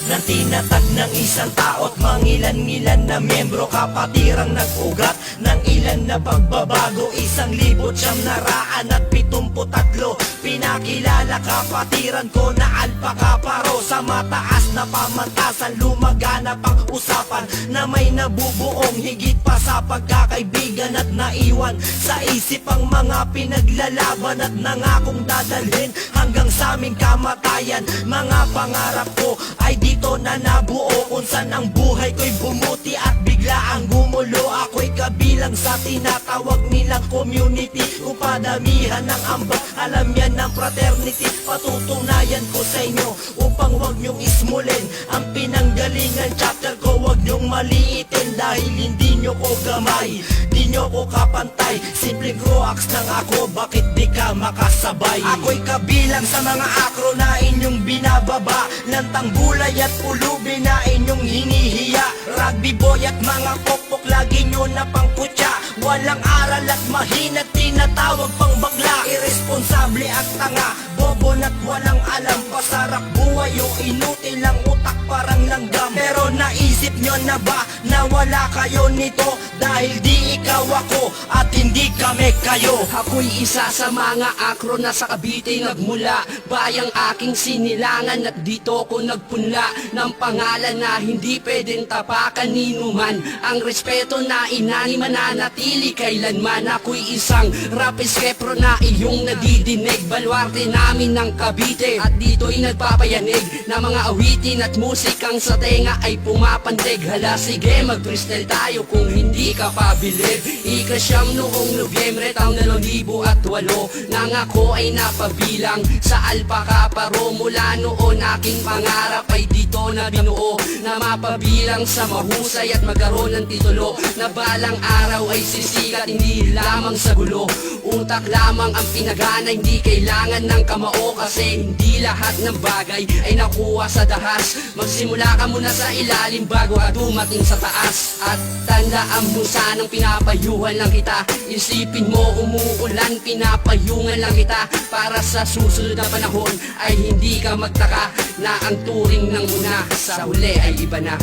Na tinatag ng isang tao't mangilan-ngilan na miyembro, kapatirang nag-ugat ng ilan na pagbabago. 1,973 pinakilala kapatiran ko na alpakaparo. Sa mataas na pamantasan lumaganap ang usapan na may nabubuong higit pa sa pagkakaibigan at naiwan sa isip ang mga pinaglalaban at nangakong dadalhin hanggang sa aming kamatayan. Mga pangarap ko ay dito na nabuo, kung saan ang buhay ko'y bumuti at bigla ang gumulo. Ako'y kabilang sa tinatawag nilang community, upadamihan ng ambag, alam yan ng fraternity. Patutunayan ko sa inyo upang wag nyong ismulin ang pinanggalingan chapter ko. Wag nyong maliitin dahil hindi nyo ko gamay, di nyo ko kapantay. Simpleng croax lang ako, bakit di ka makasabay? Ako'y kabilang sa mga akro na inyong binababa, lantang gulay at pulubi na inyong hinihiya. Rugby boy at mga pokpok lagi nyo na pangkutya, walang aral at mahina, tinatawag pang bakla. Irresponsable at tanga, bobo na't walang alam, pasarap buhay o inutil ang utak parang langgam. Pero naisip nyo na ba na wala kayo nito dahil di ikaw ako at hindi kami kayo? Ako'y isa sa mga akro na sa Cavite nagmula, bayang aking sinilangan at dito ko nagpunla ng pangalan na hindi pwedeng tapakan nino man. Ang respeto na inani mananatili kailanman. Ako'y isang rap skepro na iyong nadidinig, baluarte namin ng Cavite at dito'y nagpapayanig na mga awitin at musikang sa tenga ay pumapandig. Hala sige mag-freestyle tayo kung hindi ka pabilib. Ikasyam noong Nobyembre taong 2008 nang ako ay napabilang sa alpakaparo. Mula noon aking pangarap ay dito na binuo, na mapabilang sa mahusay at magkaroon ng titulo, na balang araw ay sisikat hindi lamang sa gulo. Utak lamang ang pinagana, hindi kailangan ng kamao, kasi hindi lahat ng bagay ay nakuha sa dahas. Magsimula ka muna sa ilalim bago ka dumating sa taas. At tandaan mo sanang pinapayuhan lang kita, isipin mo umuulan, pinapayungan lang kita, para sa susunod na panahon ay hindi ka magtaka na ang turing ng una sa huli ay iba na.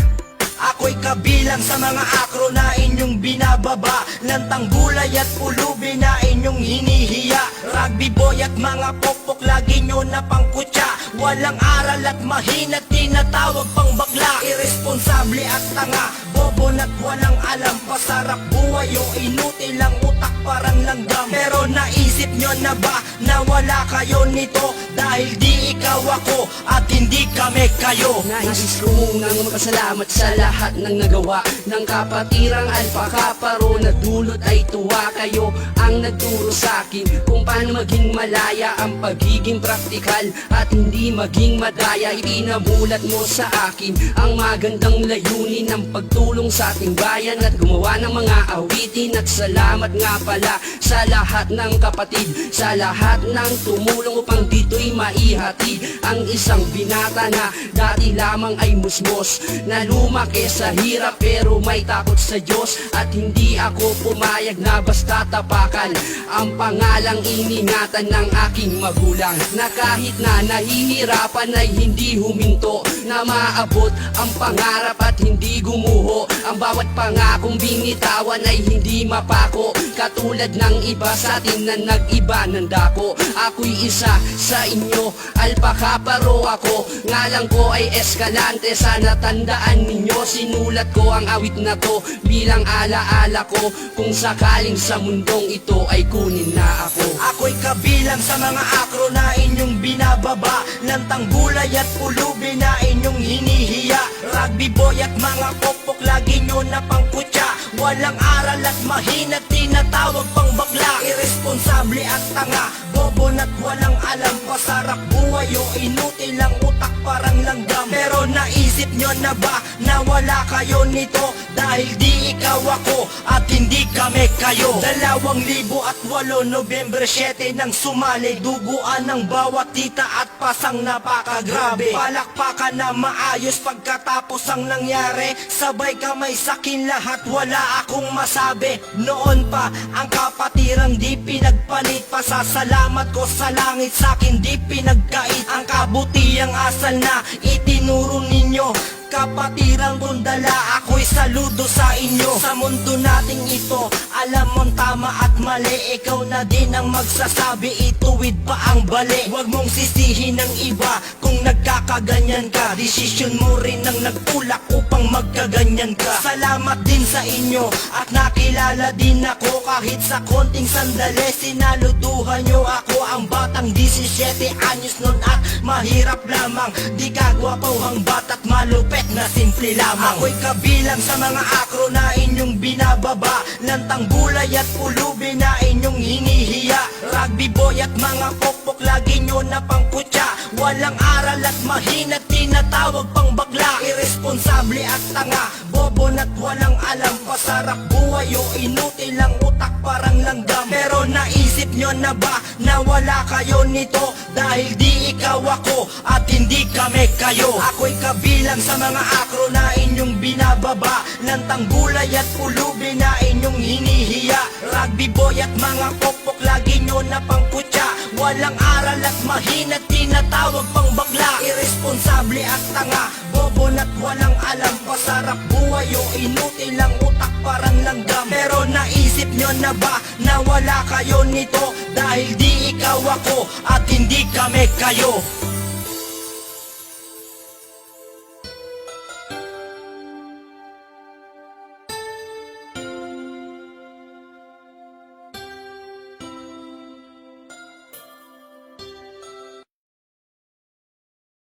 Ako'y kabilang sa mga akro na inyong binababa, lantang gulay at pulubi na inyong hinihiya. Rugby boy at mga pokpok lagi nyo na pangkutya, walang aral at mahina, tinatawag pang bakla. Irresponsable at tanga, bobo na't walang alam, pasarap buhay o inutil ang utak parang langgam. Pero naisip nyo na ba na wala kayo nito dahil di ikaw ako at hindi kami kayo? Nais ko munang magpasalamat sa lahat ng nagawa ng kapatirang alpakaparo, na dulot ay tuwa. Kayo ang nagturo sa akin kung paano maging malaya ang pagiging praktikal at hindi maging madaya. Ipinamulat mo sa akin ang magandang layunin ng pagtulong sa ating bayan at gumawa ng mga awitin. At salamat nga pala sa lahat ng kapatid, sa lahat ng tumulong upang dito'y maihatid ang isang binata na dati lamang ay musmos, na lumaki sa hirap pero may takot sa Diyos. At hindi ako pumayag na basta tapakan ang pangalang iningatan ng aking magulang, na kahit na nahihirapan ay hindi huminto, na maabot ang pangarap at hindi gumuho. Ang bawat pangakong binitawan ay hindi mapako, katulad ng iba sa atin na nag-iba ng dako. Ako'y isa sa inyo, alpakaparo ako, ngalan ko ay Escalante. Sana tandaan ninyo, sinulat ko ang awit na to bilang alaala ko kung sakaling sa mundong ito ay kunin na ako. Ako'y kabilang sa mga akro na inyong binababa, lantang gulay at pulubi na inyong hinihiya. Rugby boy at mga pokpok lagi nyo na pangkutya, Walang aral at mahina, tinatawag pang bakla. Irresponsable at tanga, bobo na't walang alam. Pasarap buhay o inutil ang utak parang langgam. Pero naisip nyo na ba na wala kayo nito? Dahil di ikaw ako at hindi kami kayo. 2008 Nobyembre 7 nang sumali, duguan ng bawat tita at pasang napakagrabe. Palakpakan na maayos pagkatapos ang nangyari, sabay kamay sakin lahat, wala akong masabi. Noon pa ang kapatirang di pinagpalit, pasasalamat ko sa langit sakin di pinagkait. Ang kabutiang asal na itinuro ninyo, kapatirang gundala, ako'y saludo sa inyo. Sa mundo nating ito, alam mong tama at mali, ikaw na din ang magsasabi, ituwid pa ang bali. Huwag mong sisihin ng iba kung nagkakaganyan ka, desisyon mo rin ang nagtulak upang magkaganyan ka. Salamat din sa inyo at nakilala din ako, kahit sa konting sandali sinaluduhan nyo ako. Ang batang 17 anyos nun at mahirap lamang, di kagwapuhang bata't malupet na simple lamang. Ako'y kabilang sa mga akro na inyong binababa, lantang gulay at pulubi na inyong hinihiya. Rugby boy at mga pokpok lagi nyo na pangkutya, walang aral at mahina, tinatawag pang bakla. Irresponsable at tanga, bobo na't walang alam. Pasarap buhay o inutil ang utak parang langgam. Pero naisip nyo na ba na wala kayo nito? Dahil di ikaw ako at hindi kami kayo. Ako'y kabilang sa mga akro na inyong binababa, lantang gulay at pulubi na inyong hinihiya. Rugby boy at mga pokpok lagi nyo na pangkutya, walang aral at mahina, tinatawag pang bakla. Irresponsable at tanga, bobo na't walang alam. Pasarap buhay o inutil ang utak parang langgam. Pero naisip nyo na ba na wala kayo nito? Dahil di ikaw ako at hindi kami kayo.